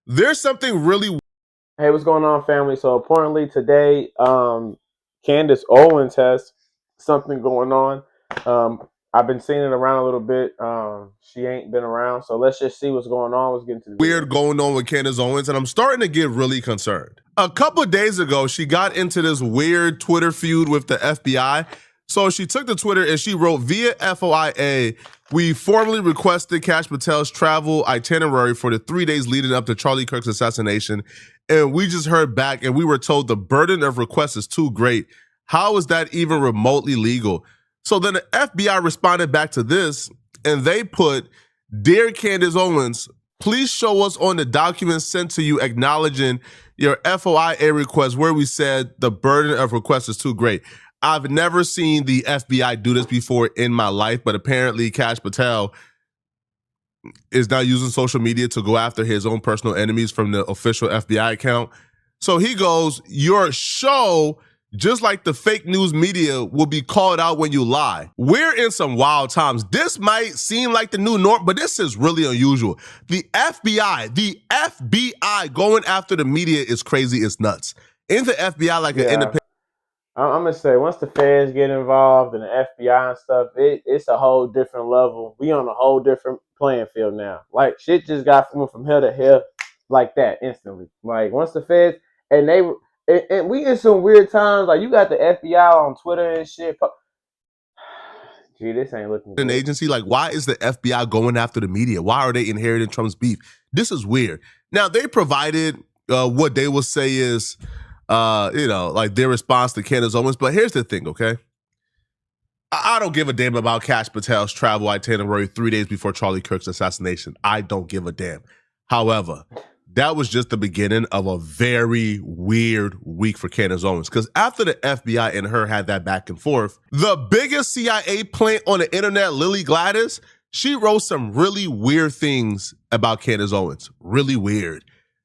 There's something really Hey, what's going on, family? So, importantly, today, Candace Owens has something going on. I've been seeing it around a little bit. She ain't been around, so let's just see what's going on. Let's get into the weird video. going on with Candace Owens, and I'm starting to get really concerned. A couple of days ago, she got into this weird Twitter feud with the FBI. So she took to Twitter and she wrote, via FOIA, we formally requested Kash Patel's travel itinerary for the 3 days leading up to Charlie Kirk's assassination. And we just heard back and we were told the burden of requests is too great. How is that even remotely legal? So then the FBI responded back to this and they put, Dear Candace Owens, please show us on the documents sent to you acknowledging your FOIA request where we said the burden of request is too great. I've never seen the FBI do this before in my life, but apparently Kash Patel is now using social media to go after his own personal enemies from the official FBI account. So he goes, your show, just like the fake news media, will be called out when you lie. We're in some wild times. This might seem like the new norm, but this is really unusual. The FBI going after the media is crazy. It's nuts. Ain't the FBI like an Yeah, independent? I'm gonna say once the feds get involved and the FBI and stuff, it's a whole different level. We on a whole different playing field now. Like shit just got from here to here like that instantly. Like once the feds and they and we in some weird times. Like you got the FBI on Twitter and shit. Gee, this ain't looking An good. agency, like why is the FBI going after the media? Why are they inheriting Trump's beef? This is weird. Now they provided what they will say is like their response to Candace Owens, but here's the thing, okay? I don't give a damn about Kash Patel's travel itinerary 3 days before Charlie Kirk's assassination. I don't give a damn. However, that was just the beginning of a very weird week for Candace Owens. Because after the FBI and her had that back and forth, the biggest CIA plant on the internet, Lily Gladys, she wrote some really weird things about Candace Owens. Really weird.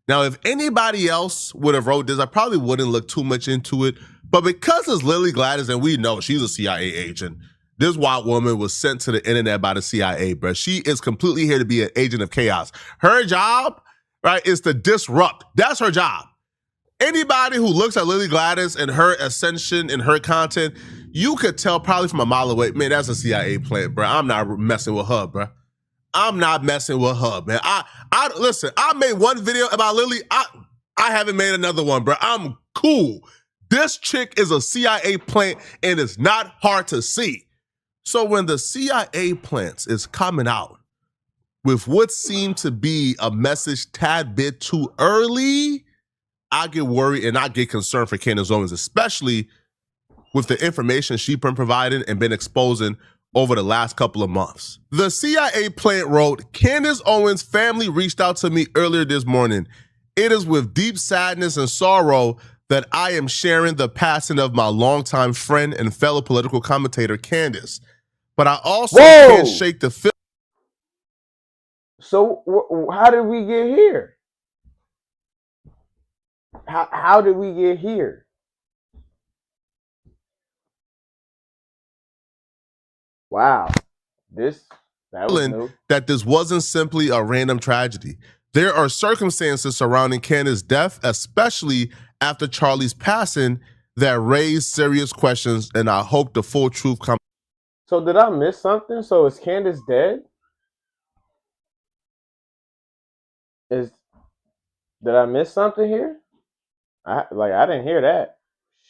Now, if anybody else would have wrote this, I probably wouldn't look too much into it. But because it's Lily Gladys, and we know she's a CIA agent, this white woman was sent to the internet by the CIA, bro. She is completely here to be an agent of chaos. Her job, right, is to disrupt. That's her job. Anybody who looks at Lily Gladys and her ascension and her content, you could tell probably from a mile away, man, that's a CIA plant, bro. I'm not messing with her, bro. I'm not messing with her, man. I listen. I made one video about Lily. I haven't made another one, bro. I'm cool. This chick is a CIA plant, and it's not hard to see. So when the CIA plants is coming out with what seemed to be a message tad bit too early, I get worried and I get concerned for Candace Owens, especially with the information she's been providing and been exposing over the last couple of months. The CIA plant wrote, Candace Owens' family reached out to me earlier this morning. It is with deep sadness and sorrow that I am sharing the passing of my longtime friend and fellow political commentator, Candace. But I also can't Whoa! shake the feeling. So how did we get here? How did we get here? Wow, this that was new. That this wasn't simply a random tragedy. There are circumstances surrounding Candace's death, especially after Charlie's passing, that raise serious questions, and I hope the full truth comes. So did I miss something? So is Candace dead? Is did I miss something here? I didn't hear that.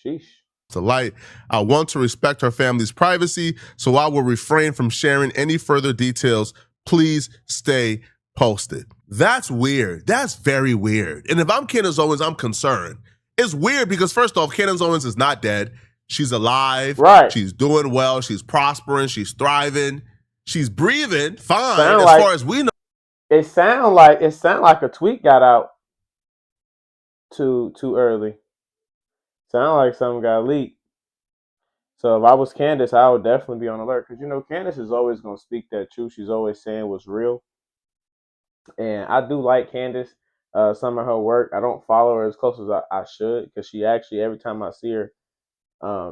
Sheesh. To light. I want to respect her family's privacy, so I will refrain from sharing any further details. Please stay posted. That's weird. That's very weird. And if I'm Candace Owens, I'm concerned. It's weird because first off, Candace Owens is not dead. She's alive. Right. She's doing well. She's prospering. She's thriving. She's breathing fine Sound as like far as we know. it sound like a tweet got out too early. Sound like something got leaked. So if I was Candace, I would definitely be on alert because Candace is always gonna speak that truth. She's always saying what's real, and I do like Candace. Some of her work, I don't follow her as close as I should because she actually every time I see her,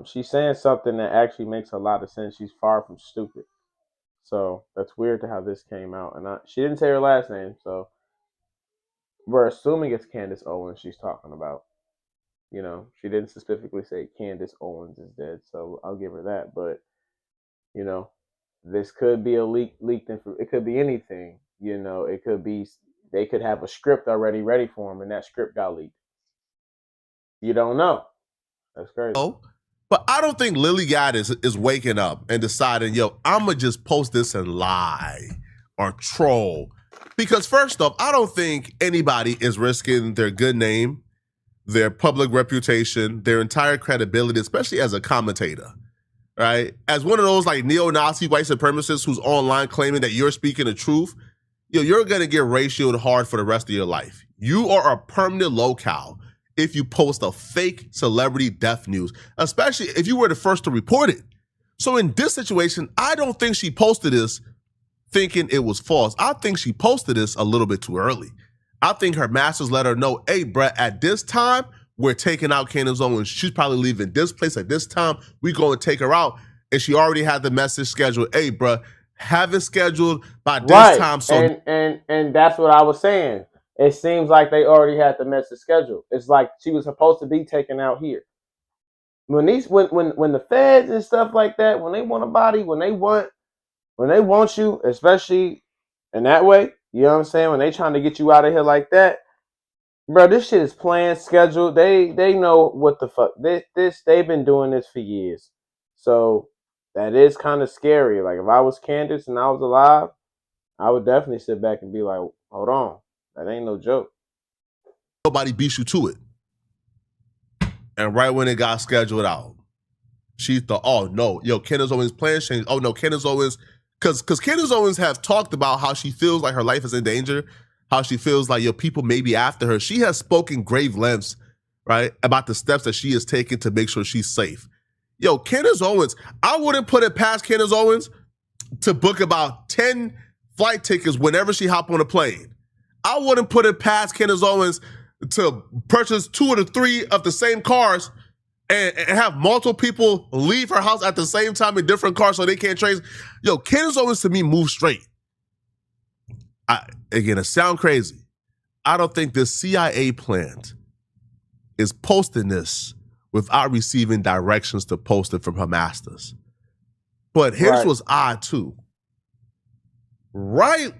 she's saying something that actually makes a lot of sense. She's far from stupid. So that's weird to how this came out, and she didn't say her last name. So we're assuming it's Candace Owens she's talking about. You know, she didn't specifically say Candace Owens is dead, so I'll give her that. But you know, this could be a leaked info. It could be anything. You know, it could be they could have a script already ready for them, and that script got leaked. You don't know. That's crazy. Oh, but I don't think Lily Gaddis is waking up and deciding, yo, I'm going to just post this and lie or troll. Because first off, I don't think anybody is risking their good name, their public reputation, their entire credibility, especially as a commentator, right? As one of those like neo-Nazi white supremacists who's online claiming that you're speaking the truth, you're going to get ratioed hard for the rest of your life. You are a permanent locale if you post a fake celebrity death news, especially if you were the first to report it. So in this situation, I don't think she posted this thinking it was false. I think she posted this a little bit too early. I think her masters let her know, hey, bruh, at this time, we're taking out Candace Owens. She's probably leaving this place at this time. We go and take her out. And she already had the message scheduled. Hey, bruh, have it scheduled by this time. So and that's what I was saying. It seems like they already had the message scheduled. It's like she was supposed to be taken out here. When the feds and stuff like that, when they want a body, when they want you, especially in that way, you know what I'm saying? When they trying to get you out of here like that, bro, this shit is planned, scheduled. They know what the fuck. They've been doing this for years. So that is kind of scary. Like if I was Candace and I was alive, I would definitely sit back and be like, hold on. That ain't no joke. Nobody beats you to it. And right when it got scheduled out, she thought, oh no, yo, Candace Owens' plans changed. Oh no, Candace Owens, because Candace Owens have talked about how she feels like her life is in danger, how she feels like, yo, people may be after her. She has spoken grave lengths, right, about the steps that she has taken to make sure she's safe. Yo, Candace Owens, I wouldn't put it past Candace Owens to book about 10 flight tickets whenever she hop on a plane. I wouldn't put it past Candace Owens to purchase 2 or 3 of the same cars and have multiple people leave her house at the same time in different cars so they can't trace. Yo, Candace Owens to me moves straight. Again, it sounds crazy. I don't think this CIA plant is posting this without receiving directions to post it from her masters. But here's what's odd too. Right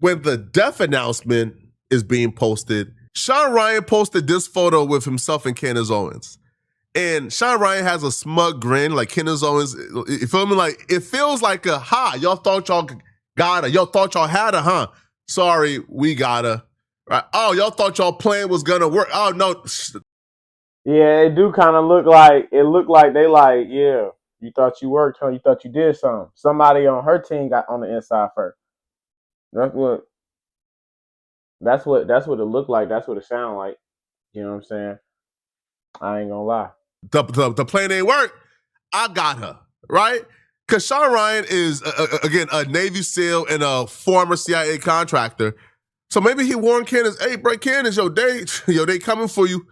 when the death announcement is being posted, Sean Ryan posted this photo with himself and Candace Owens. And Sean Ryan has a smug grin, like Candace Owens. You feel me? Like, it feels like a, y'all thought y'all got her. Y'all thought y'all had her, huh? Sorry, we got her. Right? Oh, y'all thought y'all plan was gonna work. Oh, no. Yeah, it do kind of look like they like, yeah, you thought you worked, huh? You thought you did something. Somebody on her team got on the inside first. That's what it looked like. That's what it sounded like. You know what I'm saying? I ain't gonna lie. The plan ain't work. I got her, right? Because Sean Ryan is, again, a Navy SEAL and a former CIA contractor. So maybe he warned Candace, hey, bro, Candace, they coming for you.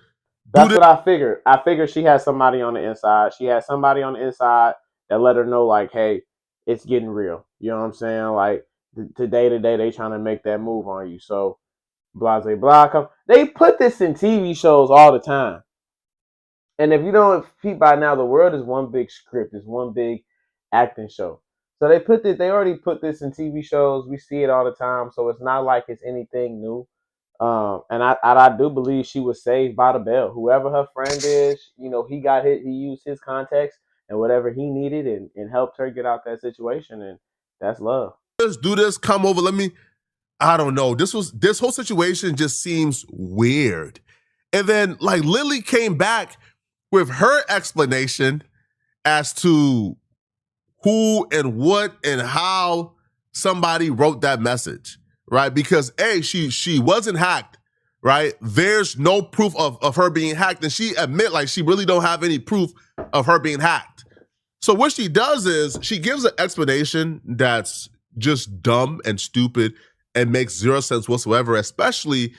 That's what I figured. I figured she had somebody on the inside. She had somebody on the inside that let her know, like, hey, it's getting real. You know what I'm saying? Like, today, they trying to make that move on you. So, blah, blah, blah. They put this in TV shows all the time. And if you don't peep by now, the world is one big script. It's one big acting show. So they already put this in TV shows. We see it all the time. So it's not like it's anything new. And I do believe she was saved by the bell. Whoever her friend is, he used his contacts and whatever he needed and helped her get out that situation. And that's love. Let's do this. Come over. I don't know. This whole situation just seems weird. And then like Lily came back with her explanation as to who and what and how somebody wrote that message, right? Because she wasn't hacked, right? There's no proof of her being hacked. And she admit like she really don't have any proof of her being hacked. So what she does is she gives an explanation that's just dumb and stupid and makes zero sense whatsoever, especially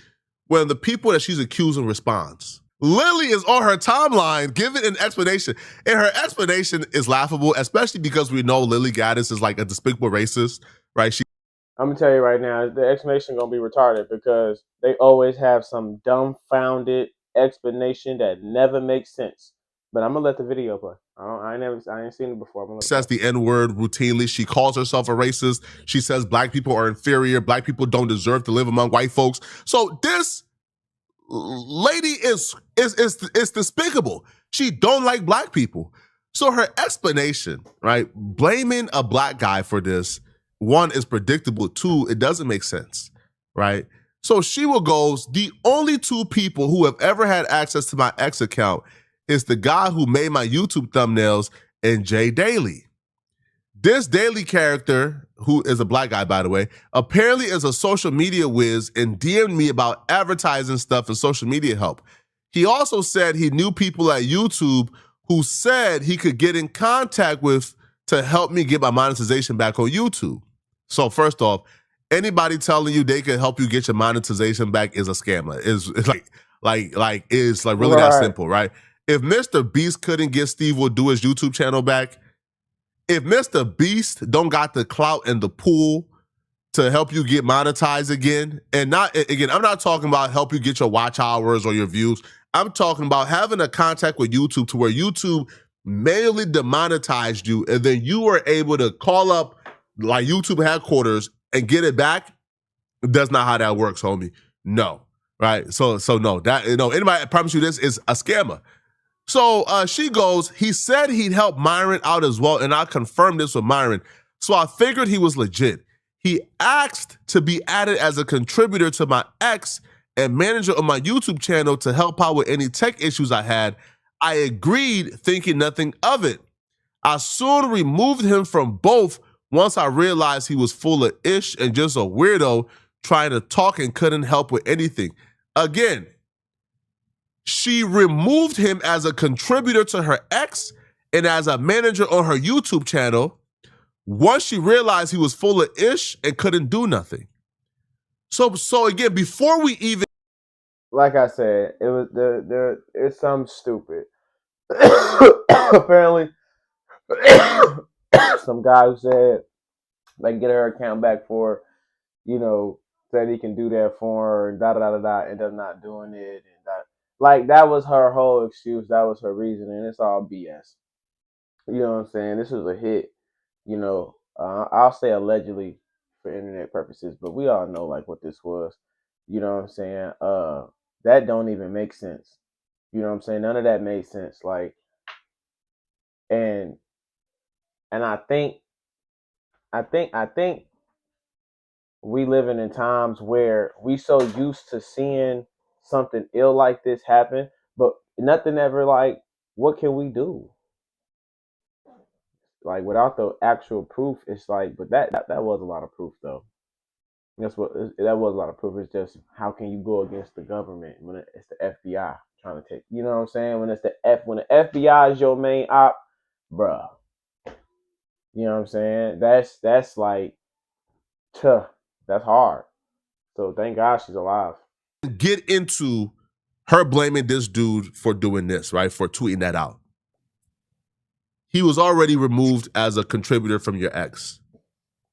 when the people that she's accusing responds. Lily is on her timeline giving an explanation, and her explanation is laughable, especially because we know Lily Gaddis is like a despicable racist, right? I'm gonna tell you right now, the explanation gonna be retarded because they always have some dumbfounded explanation that never makes sense. But I'm gonna let the video play. I ain't seen it before. I'm gonna let it Says play. the N-word routinely. She calls herself a racist. She says black people are inferior. Black people don't deserve to live among white folks. So this lady is despicable. She don't like black people. So her explanation, right, blaming a black guy for this, one, is predictable. Two, it doesn't make sense, right? So she will goes, the only two people who have ever had access to my X account is the guy who made my YouTube thumbnails and Jay Daly. This Daily character, who is a black guy, by the way, apparently is a social media whiz and DM'd me about advertising stuff and social media help. He also said he knew people at YouTube who said he could get in contact with to help me get my monetization back on YouTube. So first off, anybody telling you they can help you get your monetization back is a scammer. It's like really that Right. simple, right? If Mr. Beast couldn't get Steve will do his YouTube channel back, if Mr. Beast don't got the clout and the pool to help you get monetized again, and not again, I'm not talking about help you get your watch hours or your views. I'm talking about having a contact with YouTube to where YouTube manually demonetized you, and then you were able to call up like YouTube headquarters and get it back. That's not how that works, homie. No, right? So no, that anybody I promise you this is a scammer. So she goes, he said he'd help Myron out as well, and I confirmed this with Myron. So I figured he was legit. He asked to be added as a contributor to my X and manager of my YouTube channel to help out with any tech issues I had. I agreed, thinking nothing of it. I soon removed him from both once I realized he was full of ish and just a weirdo trying to talk and couldn't help with anything. Again, she removed him as a contributor to her X and as a manager on her YouTube channel once she realized he was full of ish and couldn't do nothing. So again, before we even, Like I said, it was it's something stupid. Apparently, some guy who said they can get her account back for, said he can do that for her and da da da da da, end up not doing it, and that was her whole excuse. That was her reason, and it's all BS. You know what I'm saying? This was a hit. I'll say allegedly for internet purposes, but we all know like what this was. You know what I'm saying? That don't even make sense. You know what I'm saying? None of that made sense. Like, and and I think we living in times where we so used to seeing something ill like this happen, but nothing ever like, what can we do? Like without the actual proof, it's like, but that was a lot of proof though. That was a lot of proof. It's just how can you go against the government when it's the FBI trying to take? You know what I'm saying? When the FBI is your main op, bruh. You know what I'm saying? That's like, tuh, that's hard. So thank God she's alive. get into her blaming this dude for doing this, right? For tweeting that out. He was already removed as a contributor from your X.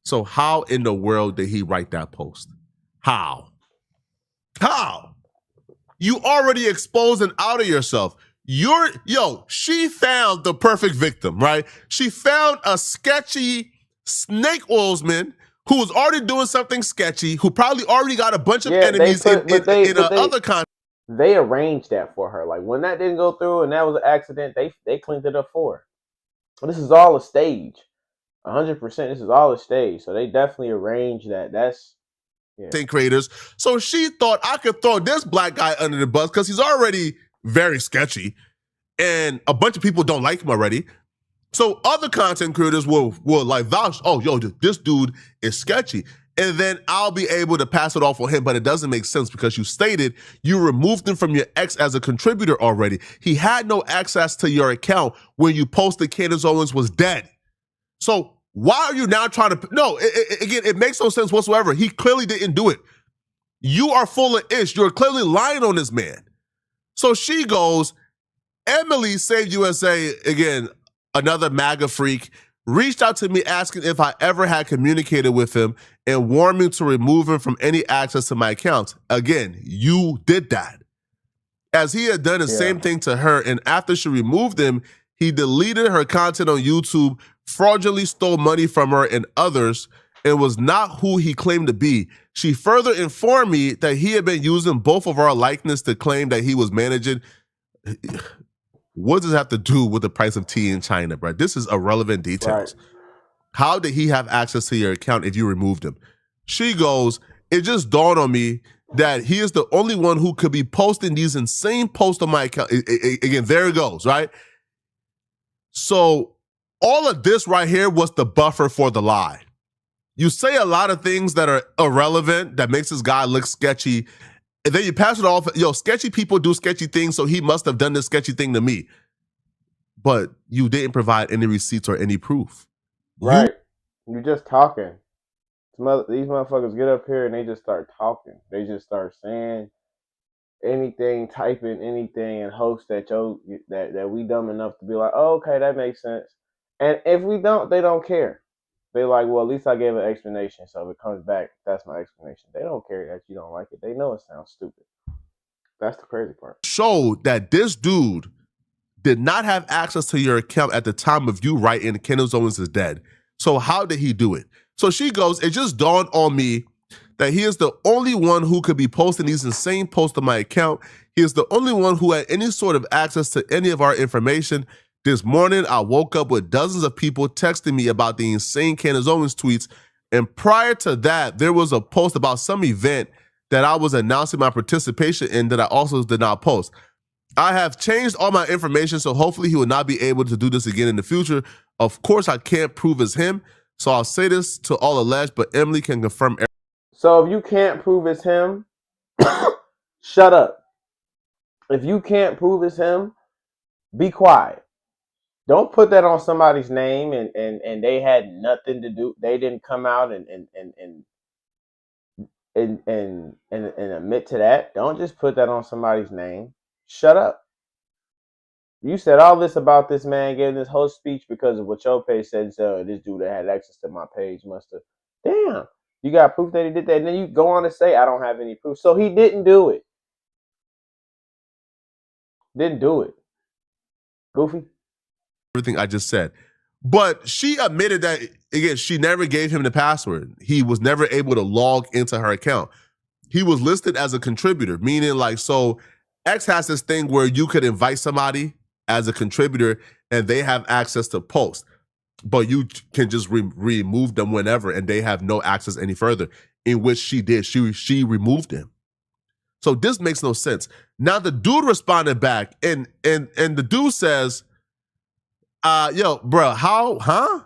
So how in the world did he write that post? How? How? You already exposed and out of yourself. She found the perfect victim, right? She found a sketchy snake oilsman who was already doing something sketchy, who probably already got a bunch of enemies in other content. They arranged that for her. Like when that didn't go through and that was an accident, they cleaned it up for her. This is all a stage. 100%. This is all a stage. So they definitely arranged that. That's creators. So she thought I could throw this black guy under the bus because he's already very sketchy and a bunch of people don't like him already. So other content creators will like vouch, oh, this dude is sketchy. And then I'll be able to pass it off on him, but it doesn't make sense because you stated you removed him from your X as a contributor already. He had no access to your account when you posted Candace Owens was dead. So why are you now trying to, again, it makes no sense whatsoever. He clearly didn't do it. You are full of ish. You're clearly lying on this man. So she goes, Emily Saved USA, again, another MAGA freak, reached out to me asking if I ever had communicated with him and warned me to remove him from any access to my accounts. Again, you did that. As he had done the same thing to her, and after she removed him, he deleted her content on YouTube, fraudulently stole money from her and others, and was not who he claimed to be. She further informed me that he had been using both of our likeness to claim that he was managing. What does this have to do with the price of tea in China, bro? This is irrelevant details. Right. How did he have access to your account if you removed him? She goes, it just dawned on me that he is the only one who could be posting these insane posts on my account. Again, there it goes, right? So all of this right here was the buffer for the lie. You say a lot of things that are irrelevant, that makes this guy look sketchy, and then you pass it off, sketchy people do sketchy things, so he must have done this sketchy thing to me. But you didn't provide any receipts or any proof. Right. You're just talking. These motherfuckers get up here and they just start talking. They just start saying anything, typing anything, and hopes that that we dumb enough to be like, oh, okay, that makes sense. And if we don't, they don't care. They like, well, at least I gave an explanation. So if it comes back, that's my explanation. They don't care that you don't like it. They know it sounds stupid. That's the crazy part. Showed that this dude did not have access to your account at the time of you writing Candace Owens is dead. So how did he do it? So she goes, it just dawned on me that he is the only one who could be posting these insane posts on my account. He is the only one who had any sort of access to any of our information. This morning, I woke up with dozens of people texting me about the insane Candace Owens tweets. And prior to that, there was a post about some event that I was announcing my participation in that I also did not post. I have changed all my information, so hopefully he will not be able to do this again in the future. Of course, I can't prove it's him, so I'll say this to all alleged, but Emily can confirm everything. So if you can't prove it's him, shut up. If you can't prove it's him, be quiet. Don't put that on somebody's name and they had nothing to do. They didn't come out and admit to that. Don't just put that on somebody's name. Shut up. You said all this about this man giving this whole speech because of what your page said. So this dude that had access to my page must have. Damn. You got proof that he did that. And then you go on to say, I don't have any proof. So he didn't do it. Didn't do it. Goofy. Everything I just said. But she admitted that, again, she never gave him the password. He was never able to log into her account. He was listed as a contributor, meaning like, so X has this thing where you could invite somebody as a contributor and they have access to post, but you can just remove them whenever and they have no access any further, in which she did. She removed him. So this makes no sense. Now the dude responded back and the dude says, yo, bro, huh?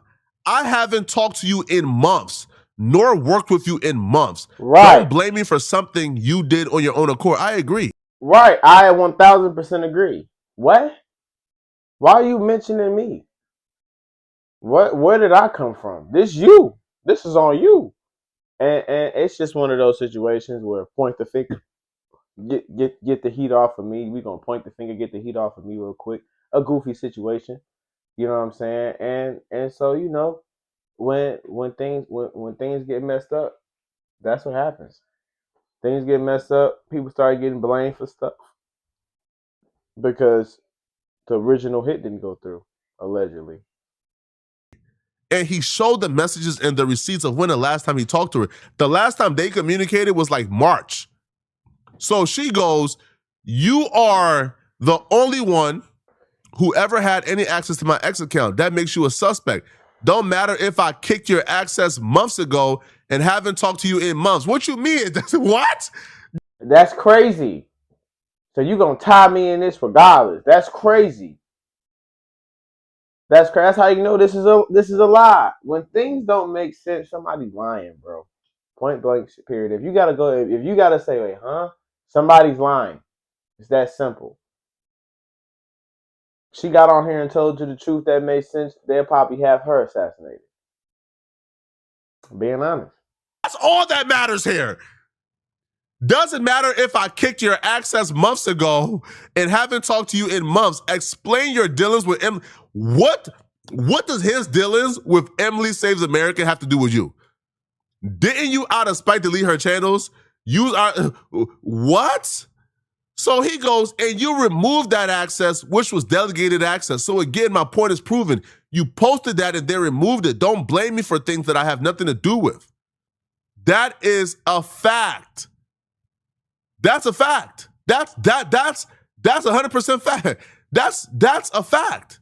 I haven't talked to you in months, nor worked with you in months. Right. Don't blame me for something you did on your own accord. I agree. Right. I 1000% agree. What? Why are you mentioning me? Where did I come from? This you. This is on you. And it's just one of those situations where point the finger, get the heat off of me. We're gonna point the finger, get the heat off of me real quick. A goofy situation. You know what I'm saying? And so, you know, when things get messed up, that's what happens. Things get messed up, people start getting blamed for stuff because the original hit didn't go through, allegedly. And he showed the messages and the receipts of when the last time he talked to her. The last time they communicated was like March. So she goes, you are the only one who ever had any access to my X account. That makes you a suspect. Don't matter if I kicked your access months ago and haven't talked to you in months. What you mean? What? That's crazy. So you gonna tie me in this regardless. That's crazy. That's how you know this is a lie. When things don't make sense, somebody's lying, bro. Point blank period. If you gotta say, wait, huh? Somebody's lying. It's that simple. She got on here and told you the truth that made sense, they'll probably have her assassinated. Being honest. That's all that matters here. Doesn't matter if I kicked your access months ago and haven't talked to you in months. Explain your dealings with Emily. What does his dealings with Emily Saves America have to do with you? Didn't you, out of spite, delete her channels? Use our what? So he goes, and you removed that access, which was delegated access. So again, my point is proven. You posted that and they removed it. Don't blame me for things that I have nothing to do with. That is a fact. That's a fact. That's 100% fact. That's a fact.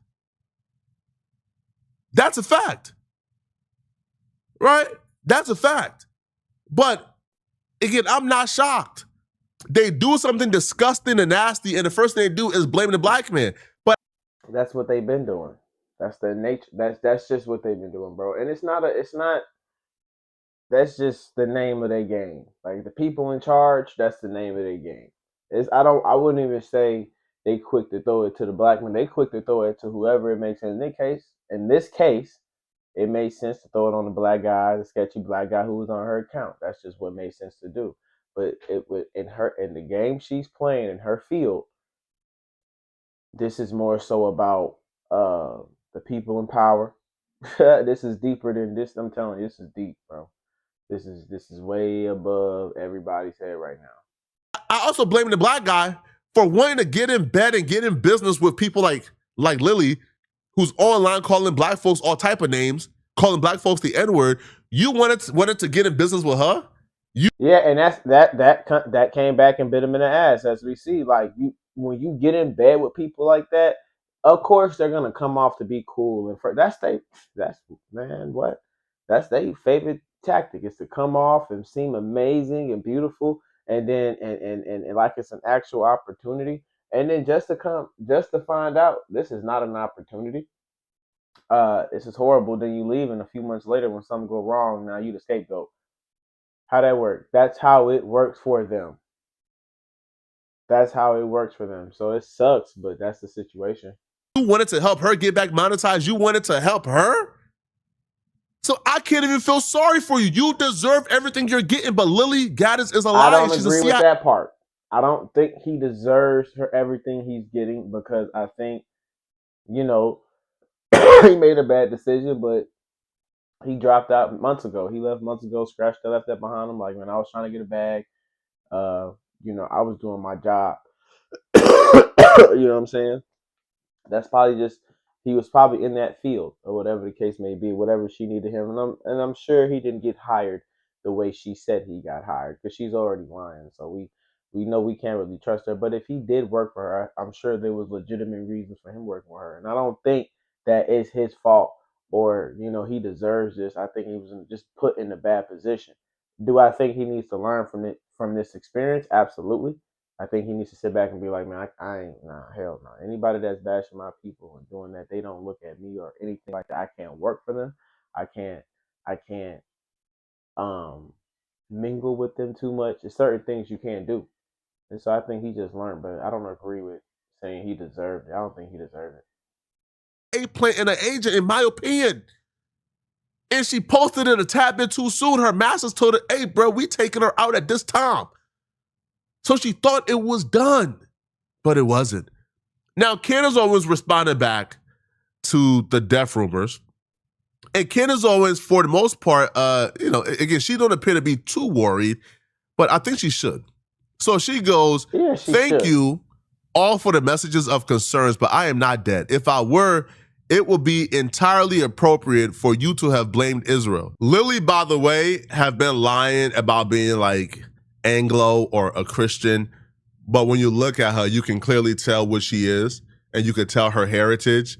That's a fact. Right? That's a fact. But again, I'm not shocked. They do something disgusting and nasty, and the first thing they do is blame the black man. But that's what they've been doing. That's the nature. That's just what they've been doing, bro. And it's not. That's just the name of their game. Like the people in charge, that's the name of their game. I wouldn't even say they quick to throw it to the black man. They quick to throw it to whoever it makes sense. In this case, it made sense to throw it on the black guy, the sketchy black guy who was on her account. That's just what made sense to do. But it would in the game she's playing in her field, this is more so about the people in power. This is deeper than this. I'm telling you, this is deep, bro. This is way above everybody's head right now. I also blame the black guy for wanting to get in bed and get in business with people like Lily, who's online calling black folks all type of names, calling black folks the N-word. You wanted to get in business with her? Yeah, and that came back and bit him in the ass, as we see. Like when you get in bed with people like that, of course they're gonna come off to be cool and that's man what that's their favorite tactic is to come off and seem amazing and beautiful, and then and like it's an actual opportunity, and then just to find out this is not an opportunity. This is horrible. Then you leave, and a few months later, when something go wrong, now you the scapegoat. How that work? That's how it works for them. That's how it works for them. So it sucks, but that's the situation. You wanted to help her get back monetized. You wanted to help her. So I can't even feel sorry for you. You deserve everything you're getting, but Lily Gaddis is a liar. I don't agree with that part. I don't think he deserves for everything he's getting because I think, you know, he made a bad decision, but he dropped out months ago. He left months ago, left that behind him. Like, man, I was trying to get a bag. I was doing my job. You know what I'm saying? That's probably just he was probably in that field or whatever the case may be, whatever she needed him, and I'm sure he didn't get hired the way she said he got hired because she's already lying. So we know we can't really trust her. But if he did work for her, I'm sure there was legitimate reasons for him working with her, and I don't think that is his fault or he deserves this. I think he was just put in a bad position. Do I think he needs to learn from this experience? Absolutely. I think he needs to sit back and be like, man, I ain't, nah, hell no. Anybody that's bashing my people and doing that, they don't look at me or anything like that. I can't work for them. I can't mingle with them too much. There's certain things you can't do. And so I think he just learned, but I don't agree with saying he deserved it. I don't think he deserved it. A plant and an agent, in my opinion. And she posted it a tad bit too soon. Her masters told her, hey, bro, we taking her out at this time. So she thought it was done, but it wasn't. Now, Candace Owens responded back to the death rumors. And Candace Owens, for the most part, again, she don't appear to be too worried, but I think she should. So she goes, thank you all for the messages of concerns, but I am not dead. If I were, it would be entirely appropriate for you to have blamed Israel. Lily, by the way, have been lying about being like Anglo or a Christian, but when you look at her, you can clearly tell what she is, and you can tell her heritage.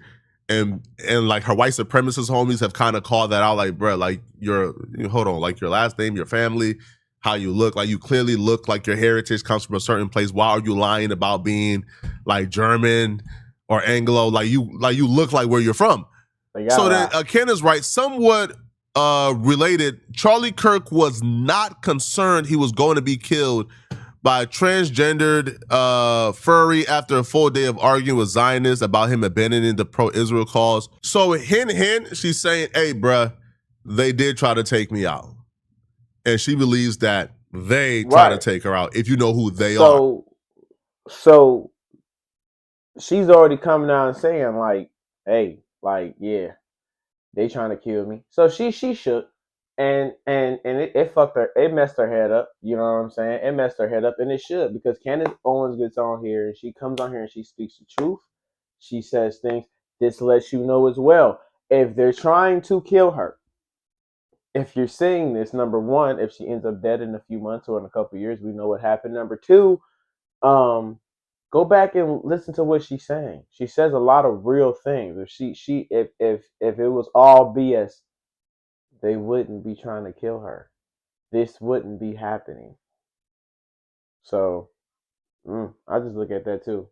And like her white supremacist homies have kind of called that out, like, bro, like hold on, like your last name, your family, how you look, like you clearly look like your heritage comes from a certain place. Why are you lying about being like German or Anglo? Like you look like where you're from. So then Candace writes, somewhat related, Charlie Kirk was not concerned he was going to be killed by a transgendered furry after a full day of arguing with Zionists about him abandoning the pro-Israel cause. So hint, hint, she's saying, hey, bruh, they did try to take me out. And she believes that they try to take her out, if you know who they are. So she's already coming out and saying, like, hey, like, yeah, they trying to kill me. So she shook. and it fucked her. It messed her head up. You know what I'm saying? It messed her head up, and it should, because Candace Owens gets on here and she comes on here and she speaks the truth. She says things. This lets you know as well, if they're trying to kill her. If you're seeing this, number one, if she ends up dead in a few months or in a couple of years, we know what happened. Number two, um, go back and listen to what she's saying. She says a lot of real things. If it was all BS, they wouldn't be trying to kill her. This wouldn't be happening. So I just look at that too.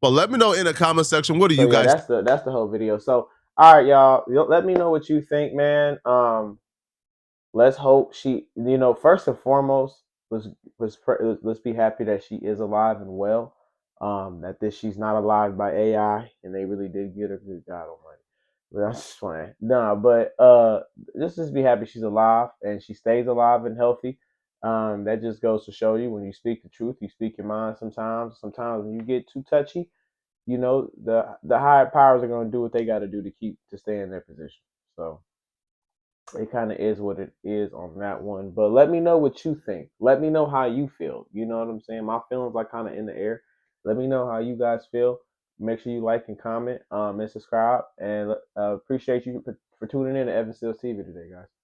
Well, let me know in the comment section. What do So you yeah, guys? that's the whole video. So all right, y'all, let me know what you think, man. Let's hope she, first and foremost, let's let's be happy that she is alive and well. That this she's not alive by AI, and they really did get her. Good God Almighty. But I'm just playing. Nah, but just be happy she's alive and she stays alive and healthy. That just goes to show you, when you speak the truth, you speak your mind. Sometimes when you get too touchy, the higher powers are going to do what they got to do to stay in their position. So it kind of is what it is on that one. But let me know what you think. Let me know how you feel. You know what I'm saying? My feelings are kind of in the air. Let me know how you guys feel. Make sure you like and comment, and subscribe. And appreciate you for tuning in to Evan Seals TV today, guys.